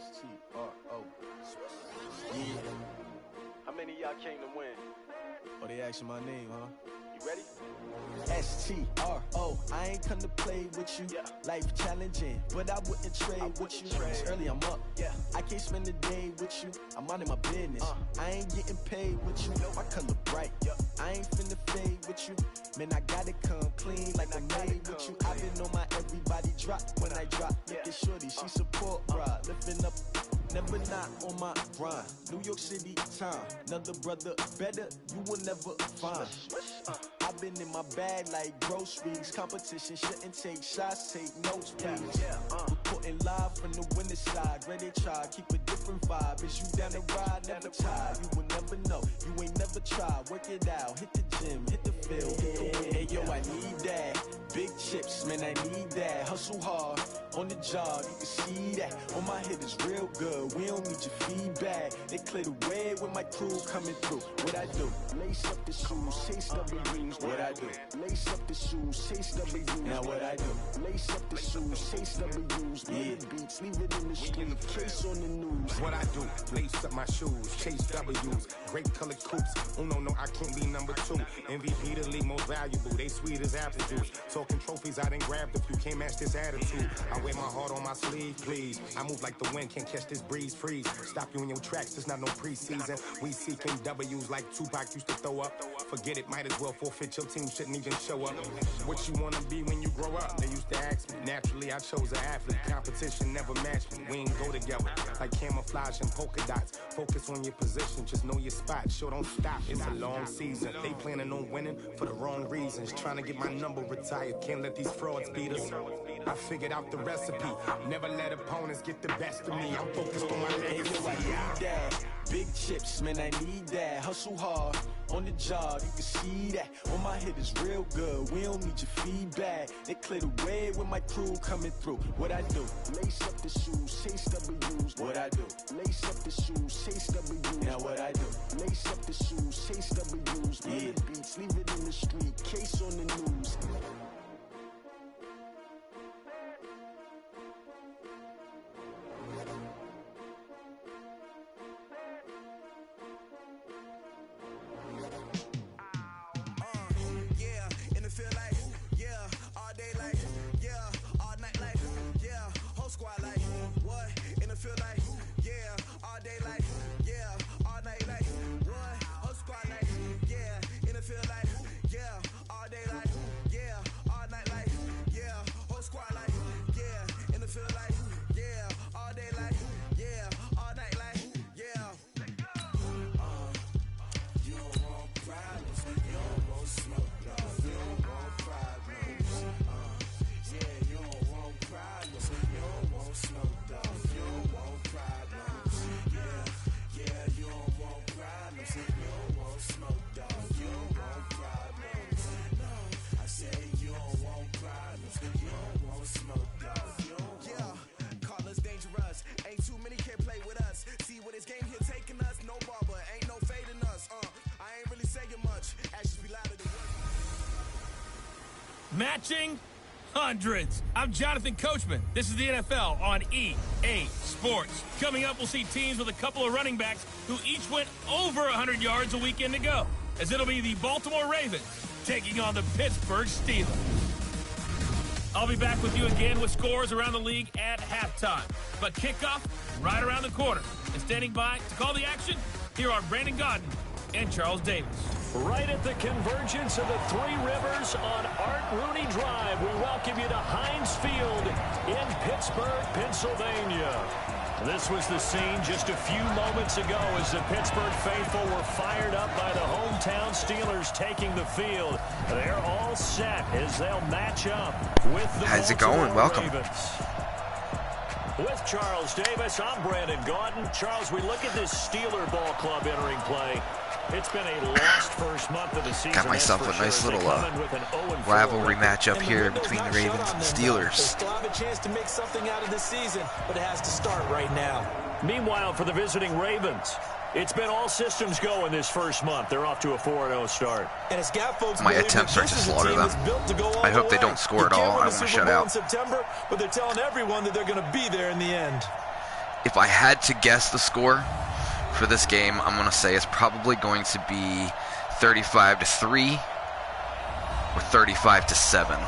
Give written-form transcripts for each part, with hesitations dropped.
S-T-R-O. Yeah. How many of y'all came to win? Oh, they asking my name, huh? You ready? S-T-R-O. I ain't come to play with you. Yeah. Life challenging, but I wouldn't trade with you. It's early, I'm up. Yeah. I can't spend the day with you. I'm minding my business. I ain't getting paid with you. My color bright. I ain't finna fade with you. Man, I gotta come clean like I'm made with you. I've been on my everybody drop when I drop. Look at shorty, she support, bruh. Lifting up, never not on my grind. New York City time, another brother better, you will never find. I've been in my bag like groceries. Competition shouldn't take shots, take notes, please. Reporting live from the winning side. Ready to try, keep a different vibe. Is you down the ride, never tired. You will never know, you ain't never tried. Work it out, hit the gym, hit the field, hit the win. Hey yo, I need that. Big chips, man, I need that. Hustle hard, on the job, you can see that. On my hit is real good, we don't need your feedback. They clear the way with my crew coming through. What I do? Lace up the shoes, chase W's. What I do? Lace up the shoes, chase W's. Now what I do? Lace up the shoes, chase W's. Yeah, beats, leave it in the street, case on the news. What I do? Lace up my shoes, chase W's. Great colored coops. Oh no, I can't be number 2. MVP the league most valuable. They sweet as apple juice. Talking trophies, I done grabbed a few. Can't match this attitude. I wear my heart on my sleeve, please. I move like the wind, can't catch this breeze. Freeze. Stop you in your tracks. There's not no preseason. We seeking W's like Tupac used to throw up. Forget it, might as well forfeit. Your team shouldn't even show up. What you wanna be when you grow up? They used to ask me. Naturally, I chose an athlete. Competition never matched me. We ain't go together like camouflage and polka dots. Focus on your position, just know your spot. Sure, don't stop. It's a long season. They planning on winning for the wrong reasons. Trying to get my number retired. Can't let these frauds beat us. I figured out the recipe. Never let opponents get the best of me. I'm focused on my legacy. I need that. Big chips, man, I need that. Hustle hard, on the job, you can see that. On my hit is real good, we don't need your feedback. They clear the way with my crew coming through. What I do? Lace up the shoes, chase W's. What I do? Lace up the shoes, chase W's. Now what I do? Lace up the shoes, chase W's. Yeah, beats, leave it in the street, case on the news. Matching hundreds. I'm Jonathan Coachman. This is the NFL on EA Sports. Coming up, we'll see teams with a couple of running backs who each went over 100 yards a weekend ago, as it'll be the Baltimore Ravens taking on the Pittsburgh Steelers. I'll be back with you again with scores around the league at halftime. But kickoff right around the corner. And standing by to call the action, here are Brandon Godden and Charles Davis. Right at the convergence of the Three Rivers on Art Rooney Drive, we welcome you to Heinz Field in Pittsburgh, Pennsylvania. This was the scene just a few moments ago as the Pittsburgh faithful were fired up by the hometown Steelers taking the field. They're all set as they'll match up with the How's it going? Welcome. Ravens. With Charles Davis, I'm Brandon Gaudin. Charles, we look at this Steeler ball club entering play. It's been a lost first month of the season. Got myself a nice little rivalry matchup here between the Ravens and the Steelers. They still have a chance to make something out of this season, but it has to start right now. Meanwhile, for the visiting Ravens, it's been all systems go in this first month. They're off to a 4-0 start. And it's got folks my attempts are to slaughter them. I hope they don't score at all. I want to shut out. In September, but they're telling everyone that they're going to be there in the end. if I had to guess the score for this game, I'm going to say it's probably going to be 35-3 or 35-7.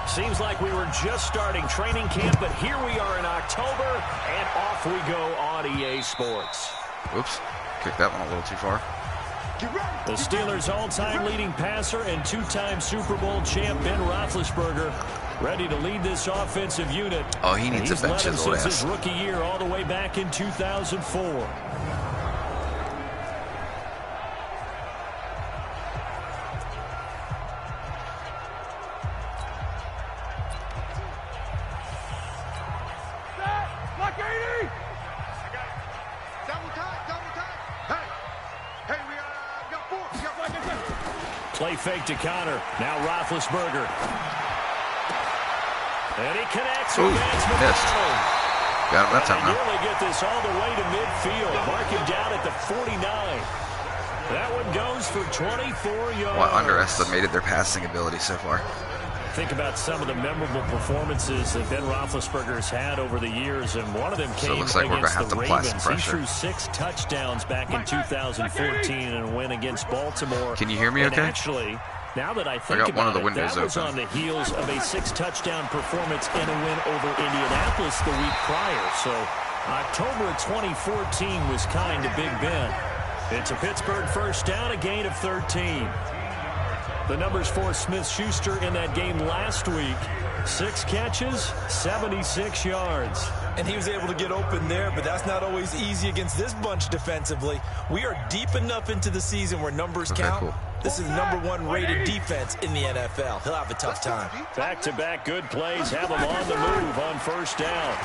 Seems like we were just starting training camp, but here we are in October, and off we go on EA Sports. Oops, kicked that one a little too far. The Steelers' all-time leading passer and two-time Super Bowl champ Ben Roethlisberger ready to lead this offensive unit. Oh, he needs to bench his old ass. He's led him since his rookie year all the way back in 2004. Play fake to Connor. Now Roethlisberger. And he connects. Ooh, missed. Got him that time, though. Nearly get this all the way to midfield. Mark him down at the 49. That one goes for 24 yards. Well, underestimated their passing ability so far. Think about some of the memorable performances that Ben Roethlisberger has had over the years, and one of them came looks like against the Ravens. He threw 6 touchdowns back in 2014 in a win against Baltimore. Can you hear me okay? And actually, now that I think got one of the about it, windows that was open. on the heels of a 6-touchdown performance in a win over Indianapolis the week prior. So October of 2014 was kind to Big Ben. It's a Pittsburgh first down, a gain of 13. The numbers for Smith-Schuster in that game last week. 6 catches, 76 yards. And he was able to get open there, but that's not always easy against this bunch defensively. We are deep enough into the season where numbers count. Cool. This is the #1 rated defense in the NFL. He'll have a tough time. Back-to-back good plays have him on the move on first down.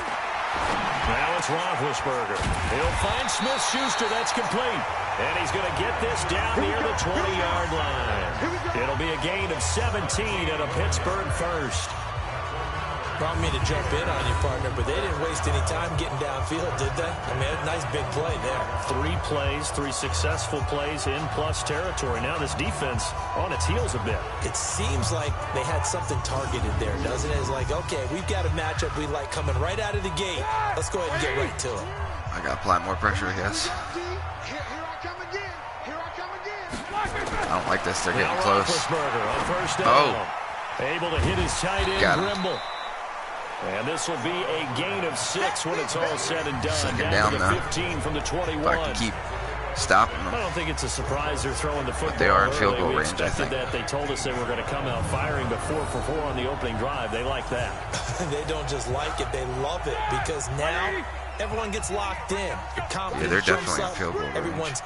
Now it's Roethlisberger. He'll find Smith-Schuster. That's complete. And he's going to get this down near the 20-yard line. It'll be a gain of 17 and a Pittsburgh first. Brought me to jump in on you, partner, but they didn't waste any time getting downfield, did they? I mean, a nice big play there. 3 plays, 3 successful plays in plus territory. Now this defense on its heels a bit. It seems like they had something targeted there, doesn't it? It's like, okay, we've got a matchup we like coming right out of the gate. Let's go ahead and get right to it. I got to apply more pressure, I guess. I don't like this. They're getting close. On first down. Able to hit his tight end, Grimble. And this will be a gain of 6 when it's all said and done. Second down to the now. 15 from the 21. If I can keep stopping them. I don't think it's a surprise they're throwing the football. But they are in field goal we range, I think. That. They told us they were going to come out firing, but 4 for 4 on the opening drive. They like that. They don't just like it, they love it, because now everyone gets locked in. Yeah, they're definitely in field goal range. Everyone's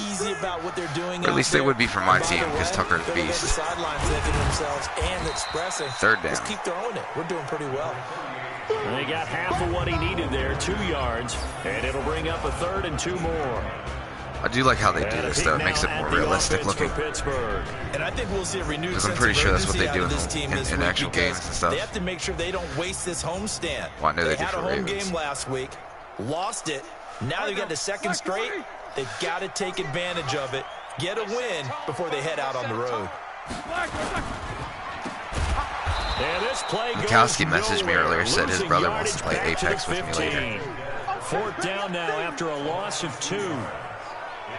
easy about what they're doing. Or at least they would be for my team, because Tucker's a beast. The sidelines thinking themselves and expressing. Third down. Just keep throwing it. We're doing pretty well. And they got half of what he needed there, 2 yards, and it'll bring up a 3rd and 2 more. I do like how they do this, though. It makes it more realistic looking. And I think we'll see a renewed because I'm pretty sure that's what they do in actual games and stuff. They have to make sure they don't waste this homestand. Well, I know they had do a for home Ravens. game last week, lost it. Now they've got the second straight. They've got to take advantage of it, get a win before they head out on the road. And this play Mikowski messaged me earlier, said his brother yardage wants to play Apex with me later. 4th down now after a loss of 2.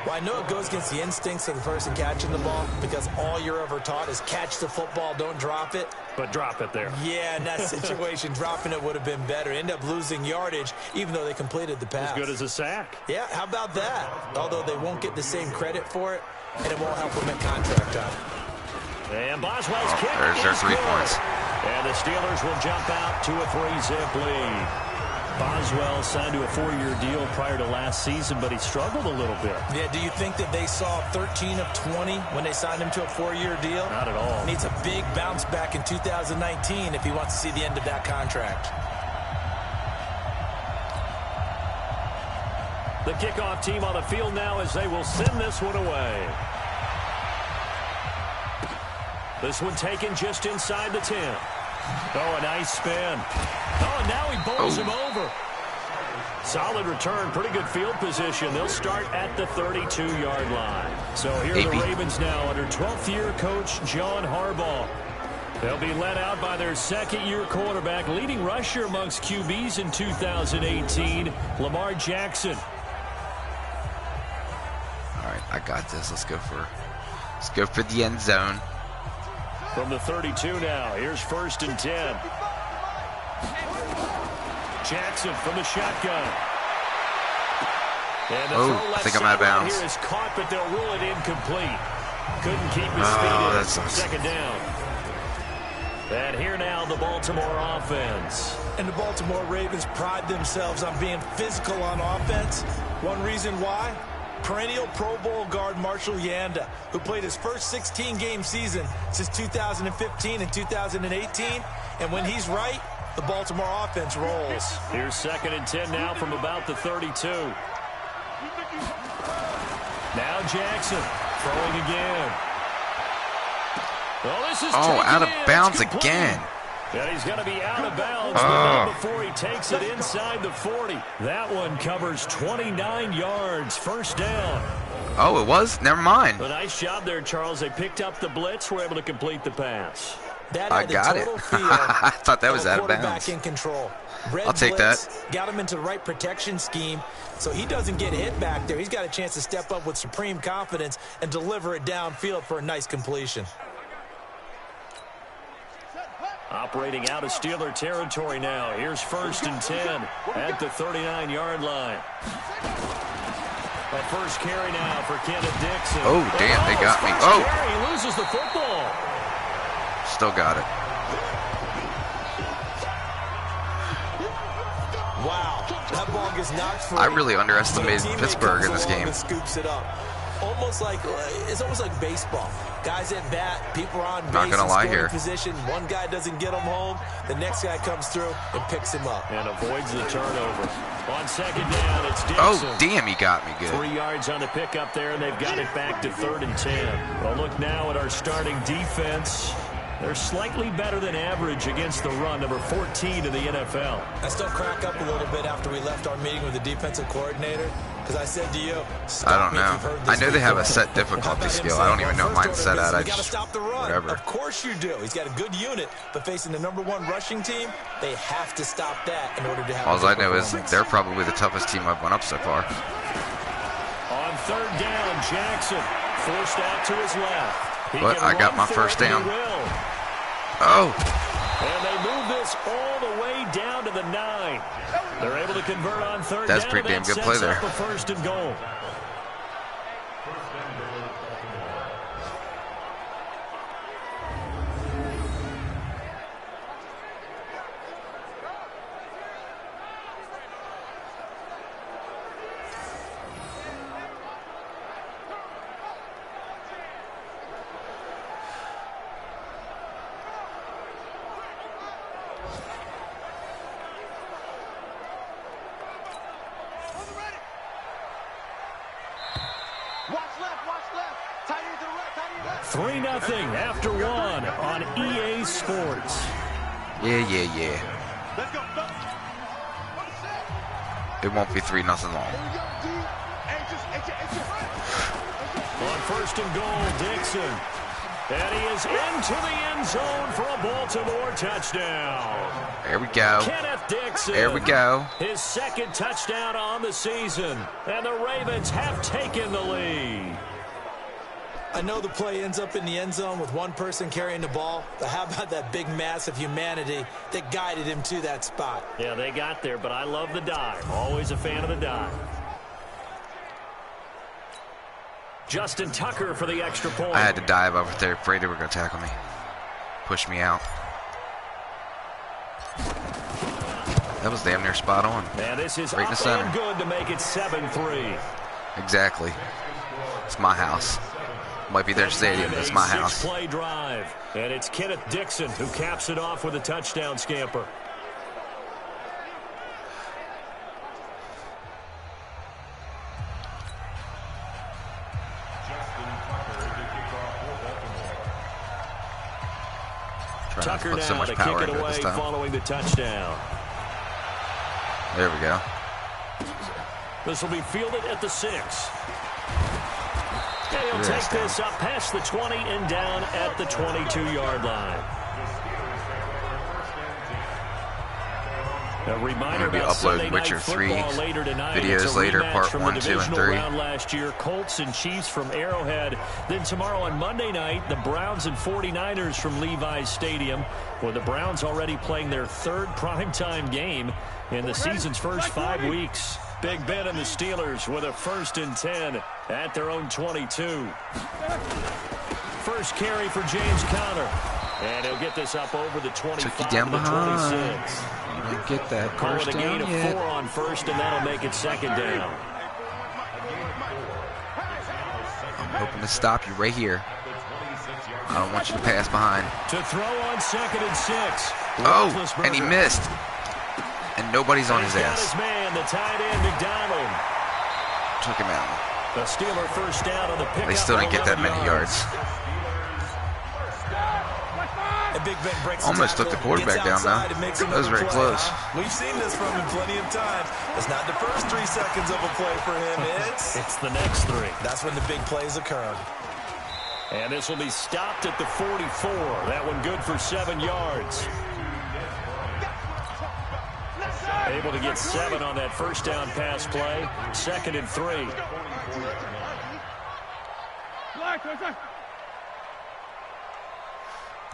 Well, I know it goes against the instincts of the person catching the ball, because all you're ever taught is catch the football, don't drop it. But drop it there. Yeah, in that situation, dropping it would have been better. End up losing yardage, even though they completed the pass. As good as a sack. Yeah, how about that? Although they won't get the same credit for it, and it won't help them at contract time. And Boswell's kick there's their is 3 good. points. And the Steelers will jump out to a 3-zip lead. Boswell signed to a 4-year deal prior to last season, but he struggled a little bit. Yeah, do you think that they saw 13 of 20 when they signed him to a 4-year deal? Not at all. Needs a big bounce back in 2019 if he wants to see the end of that contract. The kickoff team on the field now as they will send this one away. This one taken just inside the 10. Oh, a nice spin. Oh, and now he bowls him over. Solid return, pretty good field position. They'll start at the 32-yard line. So here are the Ravens now under 12th-year coach John Harbaugh. They'll be led out by their second-year quarterback, leading rusher amongst QBs in 2018, Lamar Jackson. All right, I got this. Let's go for the end zone. From the 32 now, here's 1st and 10. Jackson from the shotgun. And the throw left I think I'm out of bounds. Here is caught, but they'll rule it incomplete. Couldn't keep his feet in. That sucks. 2nd down. And here now the Baltimore offense. And the Baltimore Ravens pride themselves on being physical on offense. One reason why? Perennial Pro Bowl guard Marshall Yanda, who played his first 16-game season since 2015 and 2018. And when he's right, the Baltimore offense rolls. Here's 2nd and 10 now from about the 32. Now Jackson throwing again. Well, this is out of bounds again. And he's going to be out of bounds but not before he takes it inside the 40. That one covers 29 yards. 1st down. Oh, it was? Never mind. A nice job there, Charles. They picked up the blitz, were able to complete the pass. I got it. I thought that was out of bounds. In control. I'll take that. Got him into the right protection scheme, so he doesn't get hit back there. He's got a chance to step up with supreme confidence and deliver it downfield for a nice completion. Operating out of Steeler territory now. Here's 1st and 10 at the 39-yard line. A first carry now for Kenneth Dixon. Oh, damn, they got me. Oh! He loses the football. Still got it. Wow, that ball gets knocked free. I really underestimated Pittsburgh in this game. Scoops it up. It's almost like baseball. Guys at bat, people are on base. Not gonna lie here. Position. One guy doesn't get him home. The next guy comes through and picks him up. And avoids the turnover. On 2nd down, it's Dixon. Oh, damn, he got me good. 3 yards on the pickup there, and they've got it back to 3rd and 10. Well, look now at our starting defense. They're slightly better than average against the run, number 14 in the NFL. I still crack up a little bit after we left our meeting with the defensive coordinator, because I said to you, I don't know. I know they have a set difficulty scale. I don't even know mine's set at. I just, stop the run. whatever. Of course you do. He's got a good unit, but facing the #1 rushing team, they have to stop that in order to have. All I know is they're probably the toughest team I've won up so far. On 3rd down, Jackson forced out to his left. But I got my 1st down. Oh. And they move this all the way down to the 9. They're able to convert on 3rd down. That's pretty damn good play there. The 1st and goal. After 1 on EA Sports. Yeah. It won't be 3-0 long. On 1st and goal, Dixon. And he is into the end zone for a Baltimore touchdown. There we go. Kenneth Dixon. There we go. His 2nd touchdown on the season. And the Ravens have taken the lead. I know the play ends up in the end zone with one person carrying the ball, but how about that big mass of humanity that guided him to that spot? Yeah, they got there, but I love the dive. Always a fan of the dive. Justin Tucker for the extra point. I had to dive over there, afraid they were going to tackle me. Push me out. That was damn near spot on. And this is right in the center. And good to make it 7-3. Exactly. It's my house. Might be their stadium, but it's my house. Play drive, and it's Kenneth Dixon who caps it off with a touchdown scamper. Tucker put so now much to power kick it into it away this time. following the touchdown. There we go. This will be fielded at the 6. And he'll take this up past the 20 and down at the 22-yard line. A reminder about Sunday Night Football later tonight. Videos later, part 1, 2, and 3. Round last year, Colts and Chiefs from Arrowhead. Then tomorrow on Monday night, the Browns and 49ers from Levi's Stadium, where the Browns already playing their 3rd primetime game in the season's first 5 weeks. Big Ben and the Steelers with a 1st and 10 at their own 22. First carry for James Conner. And he'll get this up over the 25 Took you down to the behind. 26. You get that Call first it a gain down of yet. 4 on first, and that'll make it 2nd down. I'm hoping to stop you right here. I don't want you to pass behind. To throw on 2nd and 6. Oh, and he missed. And nobody's on his He's got ass. his man, the tight end, McDonald. Took him out. The Steeler first down on the pickup. They still didn't get that many yards. Big Ben breaks Almost took the quarterback down now. That was very close. We've seen this from him plenty of times. It's not the first 3 seconds of a play for him. It's the next 3. That's when the big plays occur. And this will be stopped at the 44. That one good for 7 yards. Able to get 7 on that first down pass play. 2nd and 3.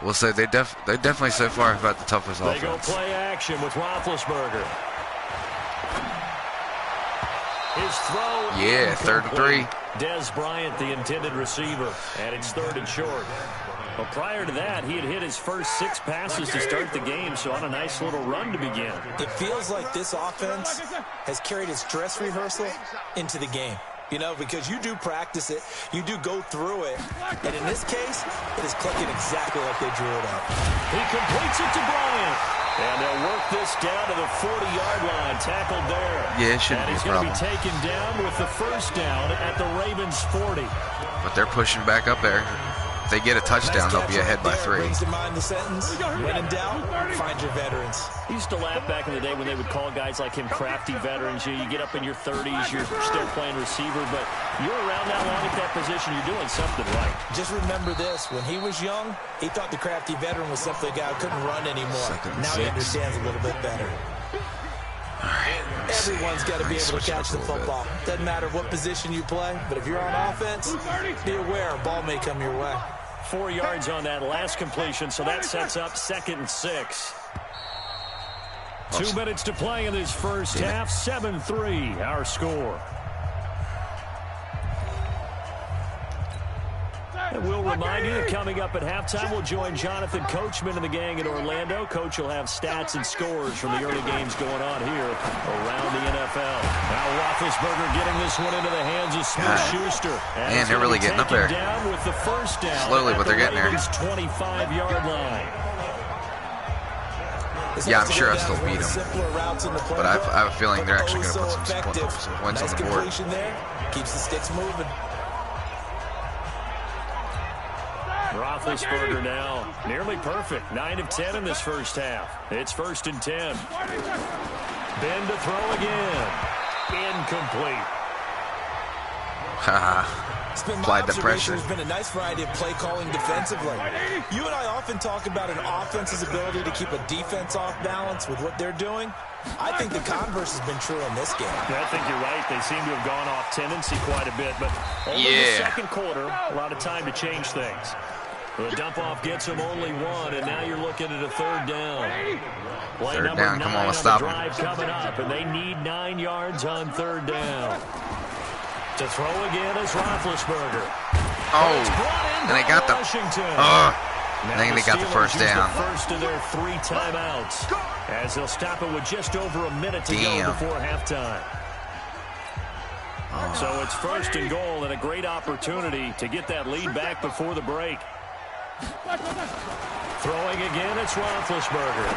We'll say they definitely so far have had the toughest offense. They go play action with Roethlisberger. His throw. Yeah, 3rd and 3. Dez Bryant, the intended receiver, and it's 3rd and short. Well, prior to that, he had hit his first 6 passes to start the game, so on a nice little run to begin. It feels like this offense has carried its dress rehearsal into the game. You know, because you do practice it, you do go through it, and in this case, it is clicking exactly like they drew it up. He completes it to Bryant, and they'll work this down to the 40-yard line, tackled there. Yeah, it shouldn't be a problem. And he's going to be taken down with the first down at the Ravens' 40. But they're pushing back up there. If they get a touchdown, they'll be ahead by 3. Brings to mind the sentence, when in doubt, find your veterans. He used to laugh back in the day when they would call guys like him crafty veterans. You get up in your 30s, you're still playing receiver, but you're around that long at that position, you're doing something right. Just remember this, when he was young, he thought the crafty veteran was simply a guy who couldn't run anymore. Now he understands a little bit better. Everyone's got to be able to catch the football. Doesn't matter what position you play, but if you're on offense, be aware a ball may come your way. 4 yards on that last completion, so that sets up 2nd and 6. 2 minutes to play in this first half. 7-3, our score. And we'll remind you that coming up at halftime, we'll join Jonathan Coachman and the gang in Orlando. Coach will have stats and scores from the early games going on here around the NFL. Now Roethlisberger getting this one into the hands of Smith-Schuster. Man, they're really getting up there. Down with the first down. Slowly, but they're getting there. 25-yard line. Yeah, I'm sure I still beat them. But I have a feeling they're actually going to put some points on the board. Keeps the sticks moving. Roethlisberger now nearly perfect. 9 of 10 in this first half. It's 1st and 10. Ben to throw again. Incomplete. Applied the pressure. There's been a nice variety of play calling defensively. You and I often talk about an offense's ability to keep a defense off balance with what they're doing. I think the converse has been true in this game. Yeah, I think you're right. They seem to have gone off tendency quite a bit, but only the second quarter, a lot of time to change things. The dump-off gets them only 1, and now you're looking at a 3rd down. Play 3rd number down, 9 come on, let's the stop drive coming up, and they need 9 yards on 3rd down. To throw again is Roethlisberger. Oh, and they got the I think they got the first down. The first of their 3 timeouts, as they'll stop it with just over a minute to go before halftime. So it's 1st and goal, and a great opportunity to get that lead back before the break. Throwing again, it's Roethlisberger.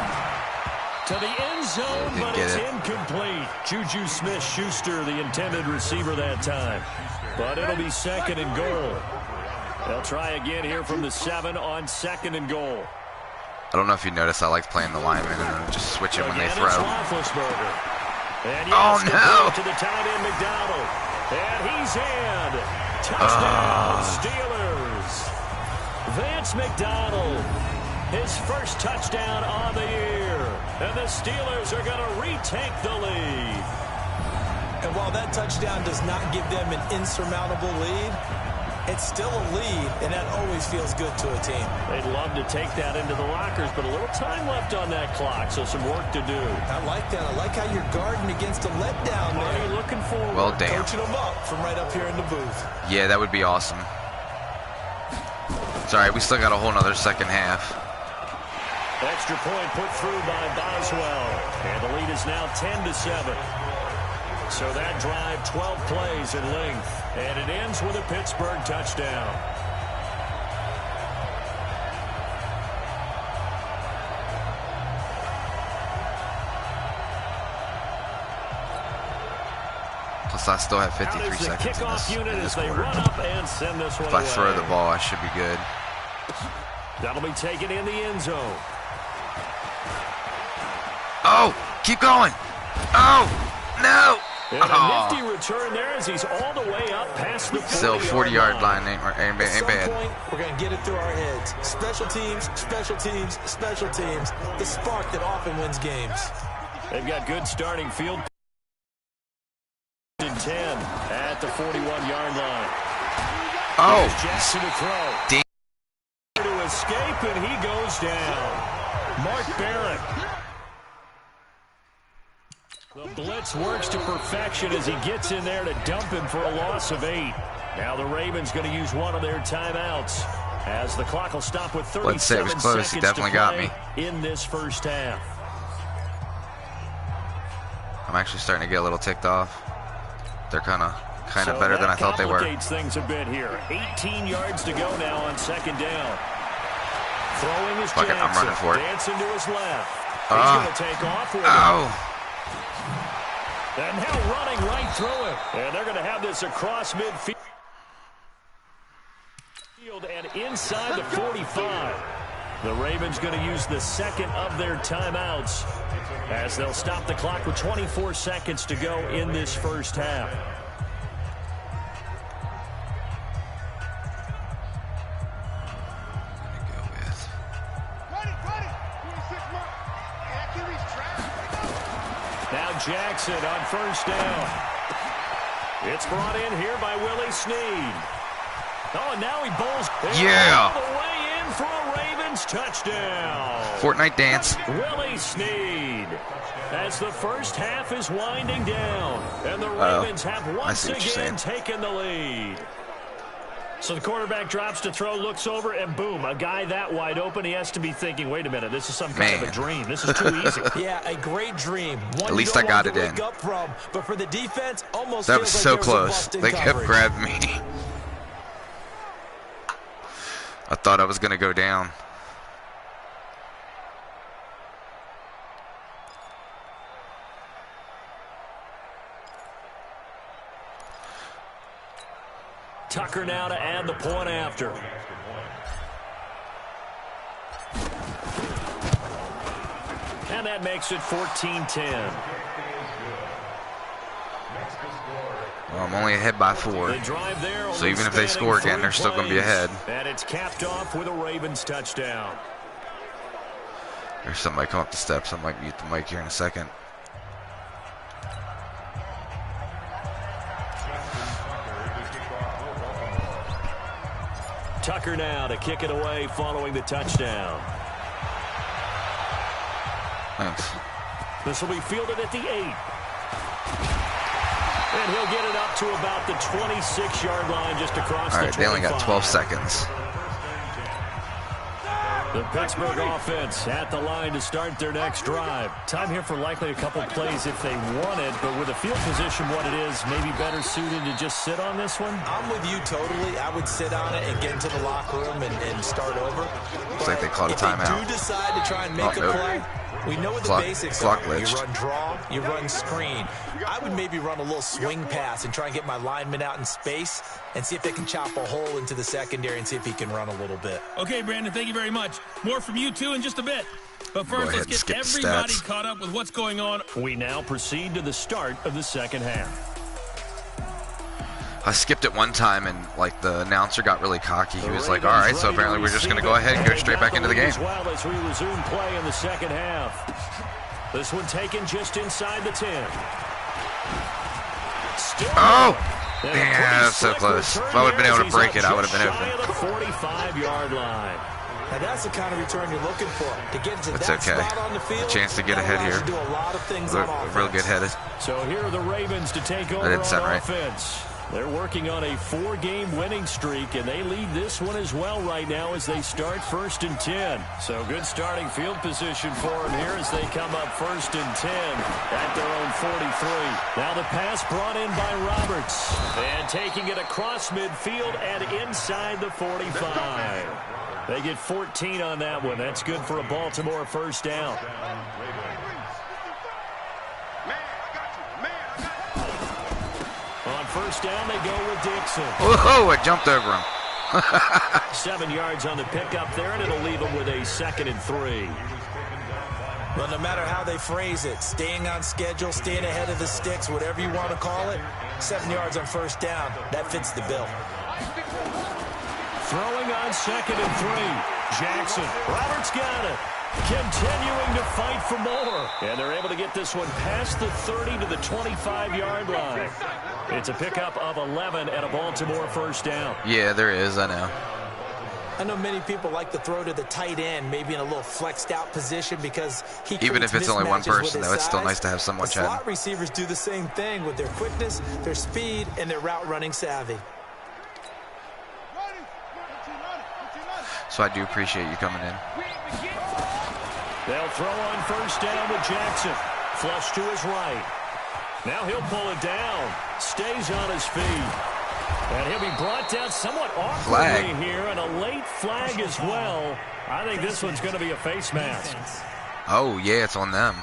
To the end zone, but it's incomplete. Juju Smith-Schuster, the intended receiver that time. But it'll be 2nd and goal. They'll try again here from the 7 on 2nd and goal. don't know if you noticed, I like playing the lineman and then just switch it when they throw. And oh, no! To the tight end, McDonald. And he's in. Touchdown, Steelers. Vance McDonald, his first touchdown on the year. And the Steelers are going to retake the lead. And while that touchdown does not give them an insurmountable lead, it's still a lead, and that always feels good to a team. They'd love to take that into the lockers, but a little time left on that clock, so some work to do. I like that. I like how you're guarding against a letdown there. What are you looking for? Well, damn. Coaching them up from right up here in the booth. Yeah, that would be awesome. It's all right. We still got a whole nother second half. Extra point put through by Boswell, and the lead is now 10-7. So that drive, 12 plays in length, and it ends with a Pittsburgh touchdown. Plus, I still have 53 seconds in this quarter. Run up and send this one if I throw the ball, I should be good. That'll be taken in the end zone. Oh, keep going. Oh, no. And a nifty return there as he's all the way up past the 40-yard Still 40-yard line ain't bad. At some point, we're going to get it through our heads. Special teams, special teams, special teams. The spark that often wins games. They've got good starting field. 10 at the 41-yard line. Oh. Here's Jackson to throw. Damn. To escape, and he goes down. Mark Barrett. The blitz works to perfection as he gets in there to dump him for a loss of 8. Now the Ravens going to use one of their timeouts as the clock will stop with 37 Let's say it was close. He definitely got me in this first half. I'm actually starting to get a little ticked off. They're kind of better than I thought they were. Complicates things a bit here. 18 yards to go now on second down. Throwing his Jackson. I'm running for it. Dancing to his left. He's going to take off with it. And now running right through it. And they're going to have this across midfield and inside the 45. The Ravens going to use the second of their timeouts as they'll stop the clock with 24 seconds to go in this first half. Now Jackson on first down. It's brought in here by Willie Snead. Oh, and now he bowls all the way in for a Ravens touchdown. Fortnite dance. Willie Snead. As the first half is winding down, and the Ravens have once again taken the lead. So the quarterback drops to throw, looks over, and boom, a guy that wide open, he has to be thinking, wait a minute, this is some kind of a dream. This is too easy. Yeah, a great dream. One at least I got it in. From, but for the defense, almost that was so close. They kept grabbing me. I thought I was going to go down. Tucker now to add the point after. And that makes it 14-10. Well, I'm only ahead by 4. So even if they score again, they're still going to be ahead. And it's capped off with a Ravens touchdown. There's somebody come up the steps. I might mute the mic here in a second. Tucker now to kick it away following the touchdown. Thanks. This will be fielded at the 8. And he'll get it up to about the 26-yard line just across the 25. All right, they only got 12 seconds. The Pittsburgh offense at the line to start their next drive. Time here for likely a couple plays if they want it, but with the field position what it is, maybe better suited to just sit on this one? I'm with you totally. I would sit on it and get into the locker room and start over. Looks like they called a timeout. If they do decide to try and make a play, we know what the basics are. Glitched. You run draw, you run screen. I would maybe run a little swing pass and try and get my lineman out in space and see if they can chop a hole into the secondary and see if he can run a little bit. Okay, Brandon, thank you very much. More from you two in just a bit. But first, let's get everybody caught up with what's going on. We now proceed to the start of the second half. I skipped it one time, and like the announcer got really cocky. He was like, "All right, so apparently we're just going to go ahead and go straight back into the game." Well, as we resume play in the second half. This one taken just inside the 10. Oh, yeah, that's so close. If I would have been able to break it, I would have been open. The 45-yard line. Now that's the kind of return you're looking for. To get to that's that okay. spot on the field, a chance to get ahead here. Do a lot of things on offense. Real good headed. So here are the Ravens to take over on offense. They're working on a 4-game winning streak, and they lead this one as well right now as they start 1st and 10. So good starting field position for them here as they come up 1st and 10 at their own 43. Now the pass brought in by Roberts. And taking it across midfield and inside the 45. They get 14 on that one. That's good for a Baltimore first down. On first down, they go with Dixon. Whoa, I jumped over him. 7 yards on the pickup there, and it'll leave them with a 2nd and 3. Well, no matter how they phrase it, staying on schedule, staying ahead of the sticks, whatever you want to call it, 7 yards on first down, that fits the bill. Throwing on 2nd and 3. Jackson. Roberts got it. Continuing to fight for more. And they're able to get this one past the 30 to the 25-yard line. It's a pickup of 11 at a Baltimore first down. Yeah, there is, I know. I know many people like to throw to the tight end, maybe in a little flexed out position because he even if it's only one person, though, it's still nice to have someone chatting. Slot receivers do the same thing with their quickness, their speed, and their route running savvy. So I do appreciate you coming in. They'll throw on first down with Jackson. Flush to his right. Now he'll pull it down. Stays on his feet. And he'll be brought down somewhat awkwardly here, and a late flag as well. I think this one's going to be a face mask. Oh, yeah, it's on them.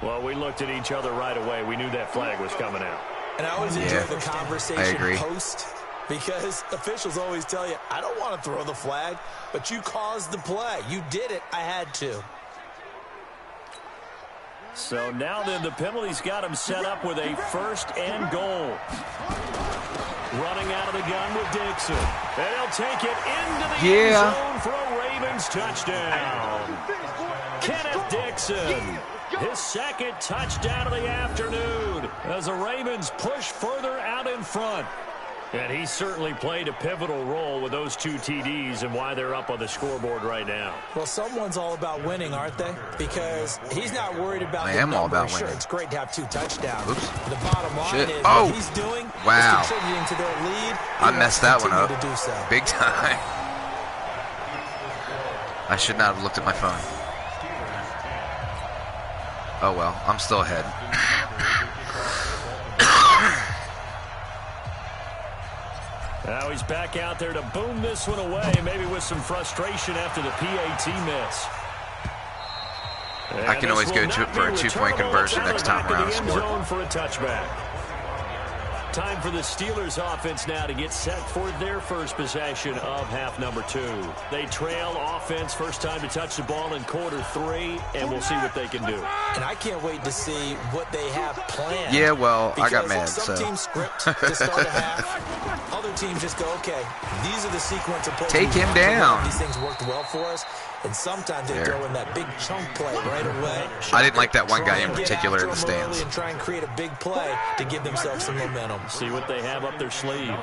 Well, we looked at each other right away. We knew that flag was coming out. And I always enjoy the conversation I agree. post. Because officials always tell you, I don't want to throw the flag, but you caused the play. You did it. I had to. So now then, the penalty's got him set up with a 1st and goal. Running out of the gun with Dixon. And he'll take it into the end zone for a Ravens touchdown. Kenneth Dixon. His 2nd touchdown of the afternoon as the Ravens push further out in front. And he certainly played a pivotal role with those 2 TDs and why they're up on the scoreboard right now. Well, someone's all about winning, aren't they? Because he's not worried about the number. all about sure, winning. It's great to have 2 touchdowns. Oops. The bottom line is what he's doing wow. is contributing to their lead. I messed that one up. To do so. Big time. I should not have looked at my phone. Oh, well. I'm still ahead. Now he's back out there to boom this one away, maybe with some frustration after the PAT miss. And I can always go to it for a 2-point conversion next time around and score. For a touchback. Time for the Steelers offense now to get set for their first possession of half number 2. They trail offense, first time to touch the ball in quarter 3, and we'll see what they can do. And I can't wait to see what they have planned. Yeah, well, I got mad, some teams script to start a half. Other teams just go, okay, these are the sequence of plays. Take him down. These things worked well for us. And sometimes they throw in that big chunk play right away. I didn't like that one guy in particular in the stands. And try and create a big play to give themselves some momentum. See what they have up their sleeve.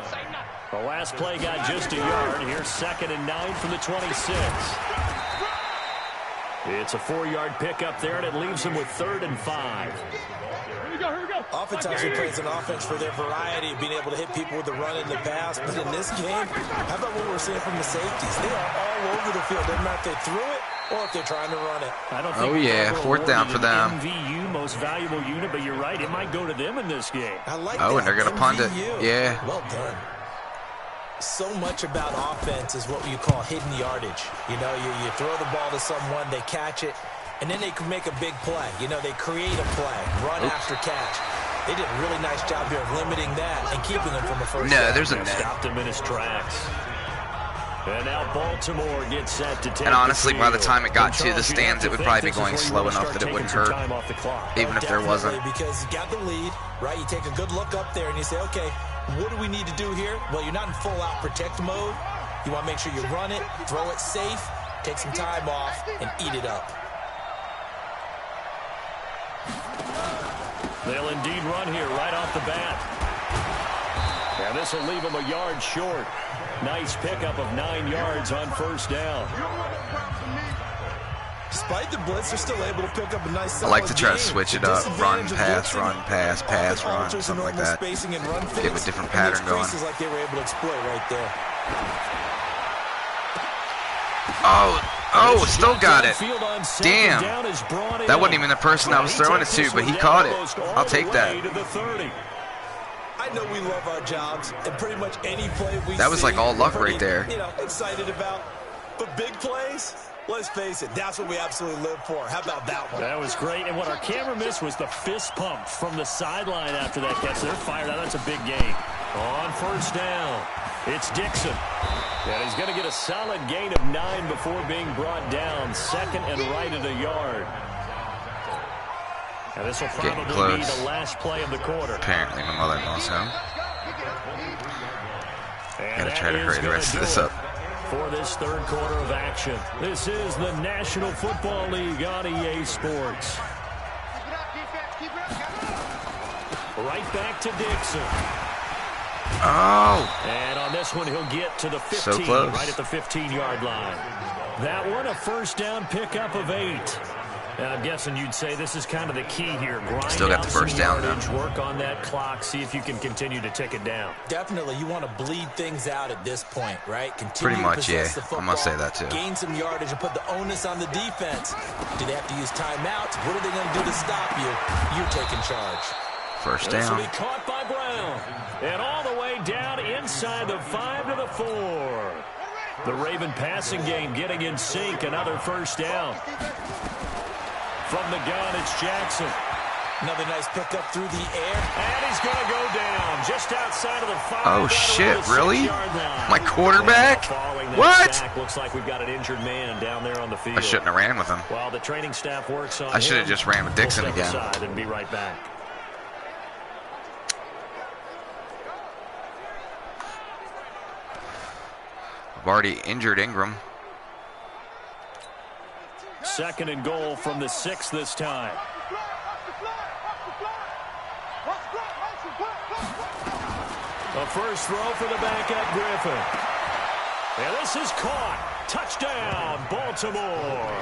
The last play got just a yard. Here's 2nd and 9 from the 26. It's a 4-yard pickup there, and it leaves them with 3rd and 5. Oftentimes he plays an offense for their variety of being able to hit people with the run and the pass. But in this game, how about what we're seeing from the safeties? They are all over the field. Doesn't matter if they threw it or if they're trying to run it. I don't think 4th down for them. MVU, most valuable unit, but you're right. It might go to them in this game. I like that. And they're going to punt it. Yeah. Well done. So much about offense is what you call hidden yardage. You know, you throw the ball to someone, they catch it, and then they can make a big play. You know, they create a play, run after catch. They did a really nice job here of limiting that and keeping him from a first down. There's a net. Stopped him in his tracks. And now Baltimore gets set to take And honestly, the by the field. time it got to the Charles, stands, it would probably be going slow enough that it wouldn't hurt, even if there wasn't. Because you got the lead, right? You take a good look up there and you say, okay, what do we need to do here? Well, you're not in full-out protect mode. You want to make sure you run it, throw it safe, take some time off, and eat it up. They'll indeed run here right off the bat. And this will leave them a yard short. Nice pickup of 9 yards on first down. Despite the blitz, they're still able to pick up a nice I like to try to switch it up. Run, pass, pass, run, something like that. Give a different pattern going. Like they were able to exploit right there. Oh, still got it. Damn. That wasn't even the person I was throwing it to, but he caught it. I'll take that. I know we love our jobs, and pretty much any play we That was like all luck right there. Excited about. But big plays, let's face it, that's what we absolutely live for. How about that one? That was great, and what our camera missed was the fist pump from the sideline after that catch. They're fired out. That's a big gain. On first down, it's Dixon. And he's going to get a solid gain of 9 before being brought down. Second and right at a yard. And this will probably be the last play of the quarter. Apparently, my mother-in-law's home. Gotta try to hurry the rest of this up. For this third quarter of action, this is the National Football League on EA Sports. Right back to Dixon. Oh! And on this one, he'll get to the 15, so close. Right at the 15-yard line. That one, a first down pickup of 8. Now, I'm guessing you'd say this is kind of the key here. Grind Still got the first down, though. Work on that clock, see if you can continue to tick it down. Definitely, you want to bleed things out at this point, right? Continue Pretty much, to possess the yeah. football, I'm going to say that, too. Gain some yardage and put the onus on the defense. Do they have to use timeouts? What are they going to do to stop you? You're taking charge. First This will down. be caught by Brown. And all the way down inside the 5 to the 4. The Raven passing game getting in sync. Another first down. From the gun, it's Jackson. Another nice pickup through the air. And he's going to go down just outside of the 5. Oh, shit, really? My quarterback? What? Looks like we've got an injured man down there on the field. I shouldn't have ran with him. While the training staff works on I should have just ran with Dixon we'll step again. aside and be right back. I've already injured Ingram. Second and goal from the 6 this time. A first throw for the backup Griffin. And this is caught. Touchdown, Baltimore.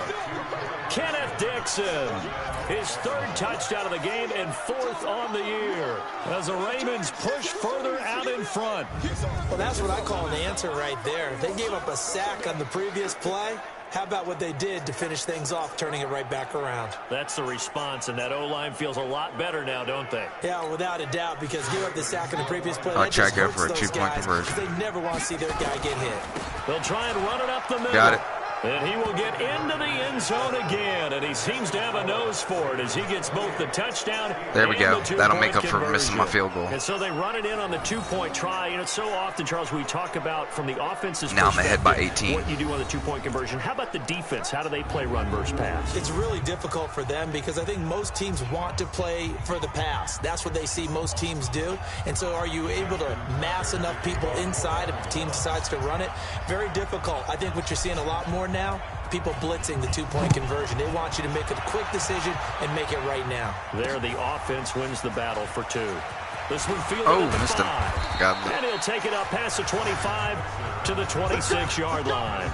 Kenneth Dixon. His 3rd touchdown of the game and 4th on the year. As the Ravens push further out in front. Well, that's what I call an answer right there. They gave up a sack on the previous play. How about what they did to finish things off, turning it right back around? That's the response, and that O-line feels a lot better now, don't they? Yeah, without a doubt, because give up the sack in the previous play. I'll try to go for a 2-point conversion. They never want to see their guy get hit. They'll try and run it up the middle. Got it. And he will get into the end zone again, and he seems to have a nose for it as he gets both the touchdown There we and go. the That'll 2-point make up for conversion. missing my field goal. And so they run it in on the 2-point try. You know, so often, Charles, we talk about from the offense's Now I'm ahead by 18. what you do on the 2-point conversion. How about the defense? How do they play run versus pass? It's really difficult for them because I think most teams want to play for the pass. That's what they see most teams do. And so are you able to mass enough people inside if the team decides to run it? Very difficult. I think what you're seeing a lot more now, people blitzing the 2-point conversion. They want you to make a quick decision and make it right now. There, the offense wins the battle for 2. This one fielded at the missed 5. him. Got him. And he'll take it up past the 25 to the 26-yard line.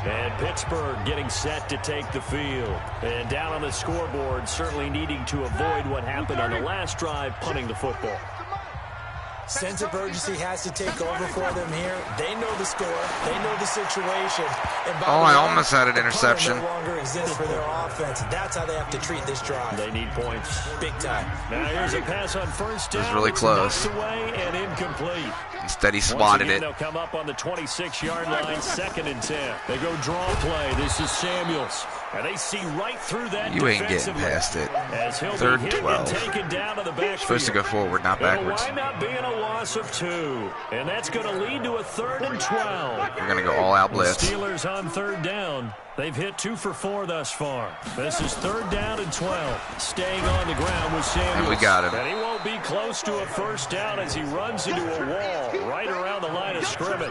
And Pittsburgh getting set to take the field. And down on the scoreboard, certainly needing to avoid what happened on the last drive, punting the football. Sense of urgency has to take over for them here. They know the score. They know the situation. And by I almost had an interception. No longer exists for their offense. That's how they have to treat this drive. They need points. Big time. Now here's a pass on first down. It was really close. Knocked away and incomplete. Instead, he spotted it. They'll come up on the 26-yard line, 2nd and 10. They go draw play. This is Samuels. And they see right through that. You ain't getting past it. 3rd and 12. Supposed to go forward, not backwards. It'll wind up being a loss of 2. And that's going to lead to a 3rd and 12. We're going to go all out blitz. The Steelers on 3rd down. They've hit 2 for 4 thus far. This is 3rd down and 12. Staying on the ground with Samuels. And we got him. And he won't be close to a 1st down as he runs into a wall right around the line of scrimmage.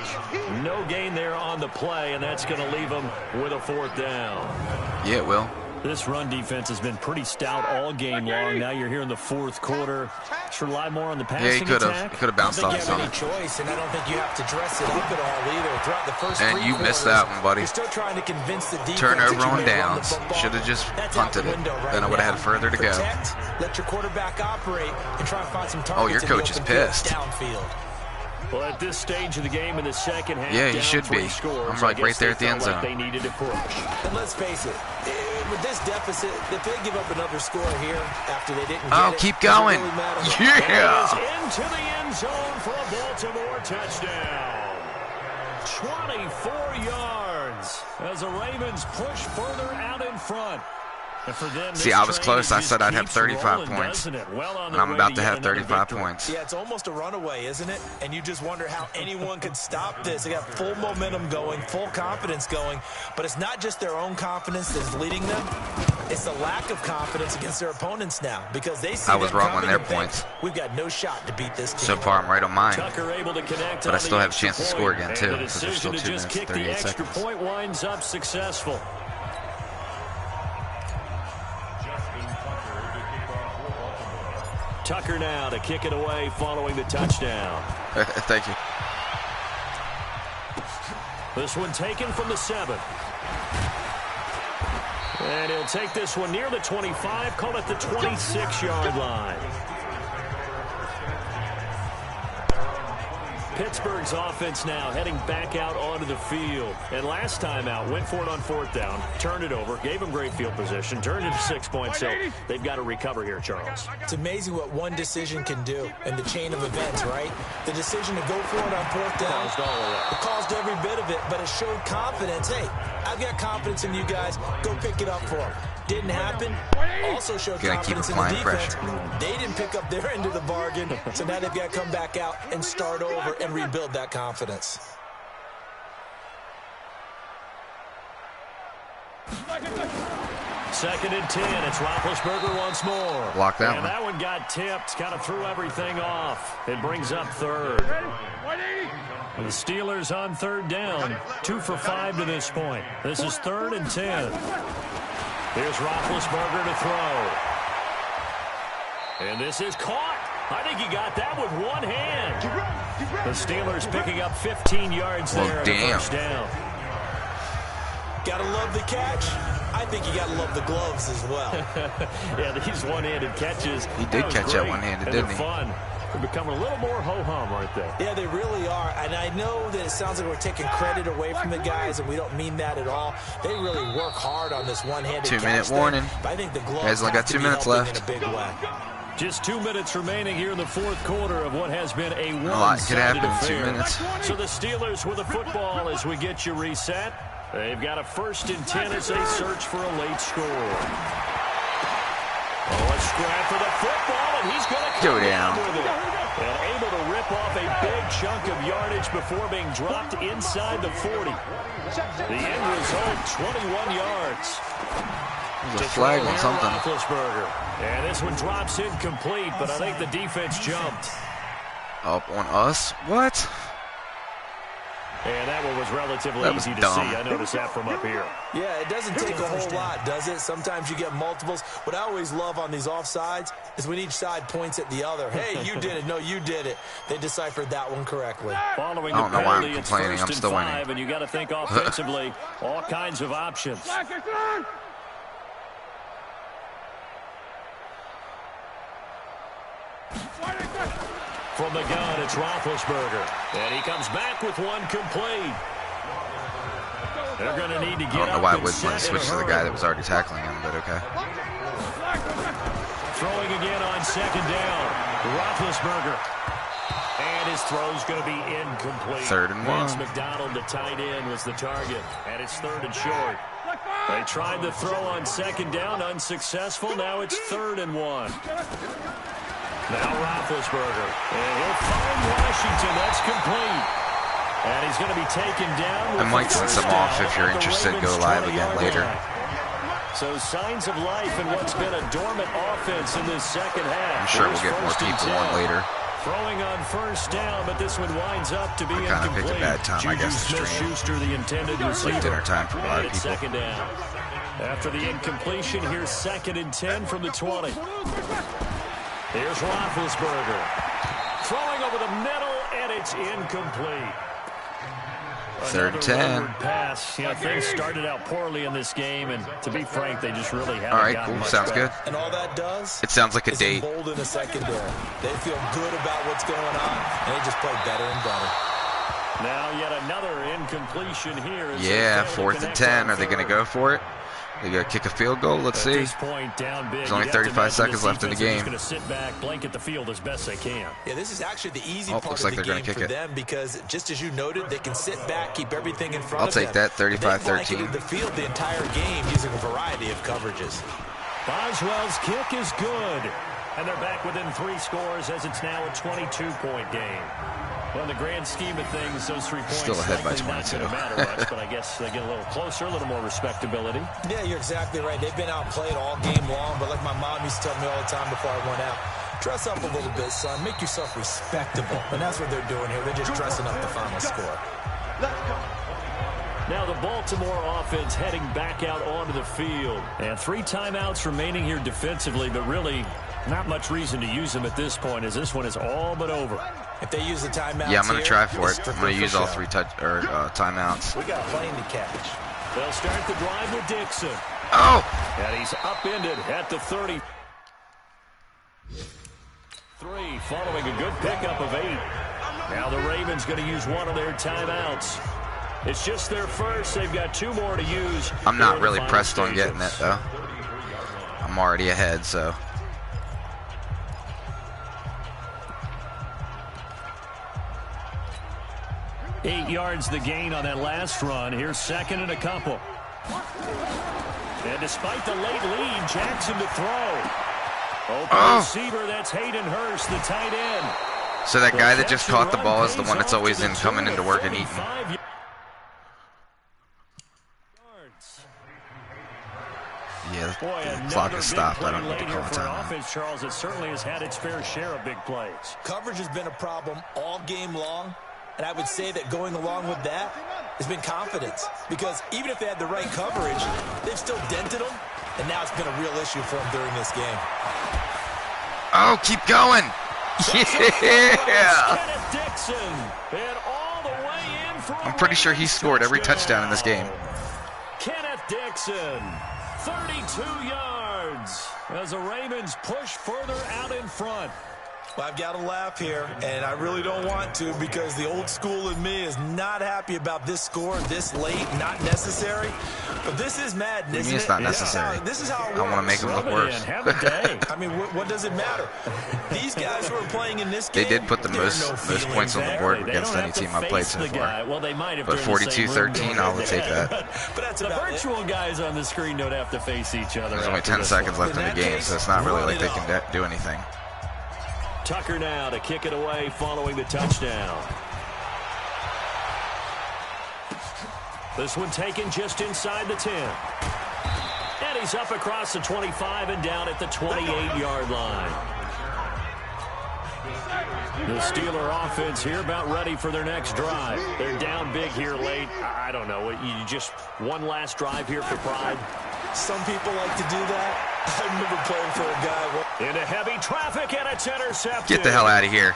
No gain there on the play, and that's going to leave him with a 4th down. Yeah, it will. This run defense has been pretty stout all game long. Now you're here in the 4th quarter. Should rely more on the passing attack. He could have bounced off something. Choice, and I don't think you have to dress it up at all either. Throughout the first and you missed that one, buddy. You're still trying to convince the defense. Turnover on downs. Should have just punted it. Then I would have had further to go. Let your quarterback operate and try to find some targets. Oh, your coach is pissed. Downfield. Well, at this stage of the game in the 2nd half, yeah, he should be. I'm like right there at the end zone. They needed to push. And let's face it, with this deficit, if they give up another score here after they didn't get keep going. Really yeah. Into the end zone for a Baltimore touchdown. 24 yards as the Ravens push further out in front. And for them, see, I was close. I said I'd have 35 points. And I'm about to have 35 points. Yeah, it's almost a runaway, isn't it? And you just wonder how anyone could stop this. They got full momentum going, full confidence going. But it's not just their own confidence that's leading them. It's the lack of confidence against their opponents now. Because they see I was wrong on their points. We've got no shot to beat this team. So far, I'm right on mine. Tucker able to connect, but I still have a chance to score again, too. The Because there's still 2 minutes and 38 seconds. Extra point winds up successful. Tucker now to kick it away following the touchdown. Thank you. This one taken from the 7. And he'll take this one near the 25, call it the 26-yard line. Pittsburgh's offense now heading back out onto the field. And last time out, went for it on 4th down, turned it over, gave them great field position, turned it to 6 points. So they've got to recover here, Charles. It's amazing what one decision can do in the chain of events, right? The decision to go for it on 4th down, it caused every bit of it, but it showed confidence. Hey, I've got confidence in you guys. Go pick it up for them. Didn't happen. Also showed confidence in the defense. They didn't pick up their end of the bargain, so now they've got to come back out and start over and rebuild that confidence. Second and 10. It's Roethlisberger once more. Block that one. And that one got tipped. Kind of threw everything off. It brings up 3rd. The Steelers on 3rd down. 2 for 5 to this point. This is 3rd and 10. Here's Roethlisberger to throw. And this is caught. I think he got that with one hand. The Steelers picking up 15 yards there at the 1st down. Gotta love the catch. I think you gotta love the gloves as well. Yeah, these one-handed catches. He did catch that one-handed, didn't he? Fun. They're becoming a little more ho-hum, aren't they? Yeah, they really are. And I know that it sounds like we're taking credit away from the guys, and we don't mean that at all. They really work hard on this one-handed catch. 2-minute warning. But I think the gloves guys only got 2 minutes left. In a big way. Just 2 minutes remaining here in the 4th quarter of what has been a one-sided A lot could happen in 2 minutes. So the Steelers with the football as we get you reset. They've got a 1st and 10 as they search for a late score. Oh, a scrap for the football, and he's going to go down with it. And able to rip off a big chunk of yardage before being dropped inside the 40. The end result, 21 yards. There's a flag on something. And this one drops incomplete, but I think the defense jumped. Up on us? What? And that one was relatively easy to see. I noticed that from up here. Yeah, it doesn't take a whole lot, does it? Sometimes you get multiples. What I always love on these offsides is when each side points at the other. Hey, you did it. No, you did it. They deciphered that one correctly. Following I don't the know why I'm penalty, it's complaining. 1st I'm still and 5, winning. and you got to think offensively, all kinds of options. From the gun, it's Roethlisberger. And he comes back with one complete. They're going to need to get I don't know why Woods went to switch to the guy that was already tackling him, but okay. Throwing again on 2nd down. Roethlisberger. And his throw's going to be incomplete. 3rd and 1. Vince McDonald, the tight end, was the target. And it's 3rd and short. They tried the throw on second down, unsuccessful. Now it's 3rd and 1. Now Roethlisberger, and he'll find Washington. That's complete. And he's going to be taken down. I might send some off if you're interested. Go live again later. So signs of life in what's been a dormant offense in this second half. I'm sure we'll get more people on later. Throwing on 1st down, but this one winds up to be incomplete. Kind of picked a bad time, I guess, to stream. Schuster, the intended receiver. Like dinner time for a lot of people. 2nd down. After the incompletion, here's 2nd and 10 from the 20. Here's Roethlisberger. Throwing over the middle, and it's incomplete. 3rd and 10. Pass. You know, things started out poorly in this game, and to be frank, they just really haven't. All right, cool. Sounds good. And all that does, it sounds like a date. Embolden the secondary. They feel good about what's going on, and they just play better and better. Now yet another incompletion here. Yeah, 4th and 10. Are they going to go for it? They got to kick a field goal. Let's see. There's only 35 seconds left in the game. Going to sit back, blanket the field as best they can. Yeah, this is actually the easy part looks like of the they're game going to kick for it. them because, just as you noted, they can sit back, keep everything in front of I'll them. take that, 35-13. They blanketed the field the entire game using a variety of coverages. Boswell's kick is good. And they're back within 3 scores as it's now a 22-point game. Well, in the grand scheme of things, those 3 points still ahead by 22. Not going to matter much, but I guess they get a little closer, a little more respectability. Yeah, you're exactly right. They've been outplayed all game long, but like my mom used to tell me all the time before I went out, dress up a little bit, son. Make yourself respectable. And that's what they're doing here. They're just dressing up the final score. Now the Baltimore offense heading back out onto the field. And 3 timeouts remaining here defensively, but really not much reason to use them at this point, as this one is all but over. If they use the timeouts, yeah, I'm going to try for it. I'm going to use all 3 timeouts. We got a plane to catch. They'll start the drive with Dixon. Oh! And he's upended at the 30. 3 following a good pickup of 8. Now the Ravens going to use one of their timeouts. It's just their first. They've got 2 more to use. I'm not really pressed on getting it, though. I'm already ahead, so. Eight yards the gain on that last run. Here's 2nd and a couple. And despite the late lead, Jackson to throw. Open receiver, that's Hayden Hurst, the tight end. So that guy that just caught the ball is the one that's always in coming into work and eating. Yeah, the clock is stopped. I don't need to call time. Charles, it certainly has had its fair share of big plays. Coverage has been a problem all game long. And I would say that going along with that has been confidence. Because even if they had the right coverage, they've still dented them. And now it's been a real issue for them during this game. Oh, keep going. Yeah. I'm pretty sure he scored every touchdown in this game. Kenneth Dixon, 32 yards. As the Ravens push further out in front. Well, I've got to laugh here, and I really don't want to because the old school in me is not happy about this score this late, not necessary. But this is Madden, isn't it? It's not necessary. This is how it works. I want to make them look worse. Have a day. I mean, what does it matter? These guys who are playing in this game, they did put the most points on the board against any team I've played so far. Well, they might have, but 42-13, I'll take that. But that's the virtual guys on the screen don't have to face each other. There's only 10 seconds left in the game, so it's not really like they can do anything. Tucker now to kick it away following the touchdown. This one taken just inside the 10. And he's up across the 25 and down at the 28-yard line. The Steeler offense here about ready for their next drive. They're down big here late. I don't know. You just one last drive here for pride. Some people like to do that. I remember playing for a guy. Into heavy traffic, and it's intercepted. Get the hell out of here.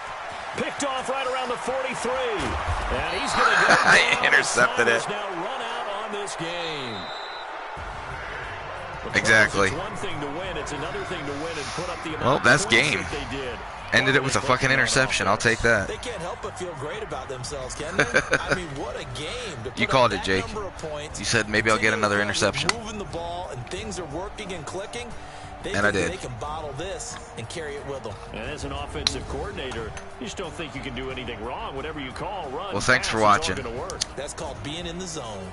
Picked off right around the 43. And he's going to go. I intercepted it. Now run out on this game. Exactly. It's one thing to win. It's another thing to win and put up the amount well, that's of points game. that they did. Ended it with a fucking interception. I'll take that. They can't help but feel great about themselves, can they? I mean, what a game. You called it, Jake. You said maybe I'll get another interception. Moving the ball and things are working and clicking. And I did. They can bottle this and carry it with them. And as an offensive coordinator, you just don't think you can do anything wrong. Whatever you call, run. Well, thanks for watching. That's called being in the zone.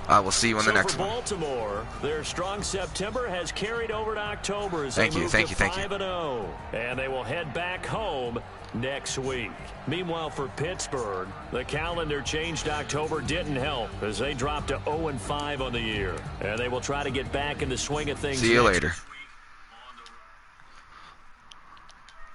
We'll see you in the next for one. Baltimore, their strong September has carried over to October as they move to 5-0. And they will head back home next week. Meanwhile, for Pittsburgh, the calendar changed. October didn't help as they dropped to 0-5 on the year. And they will try to get back in the swing of things. See you later.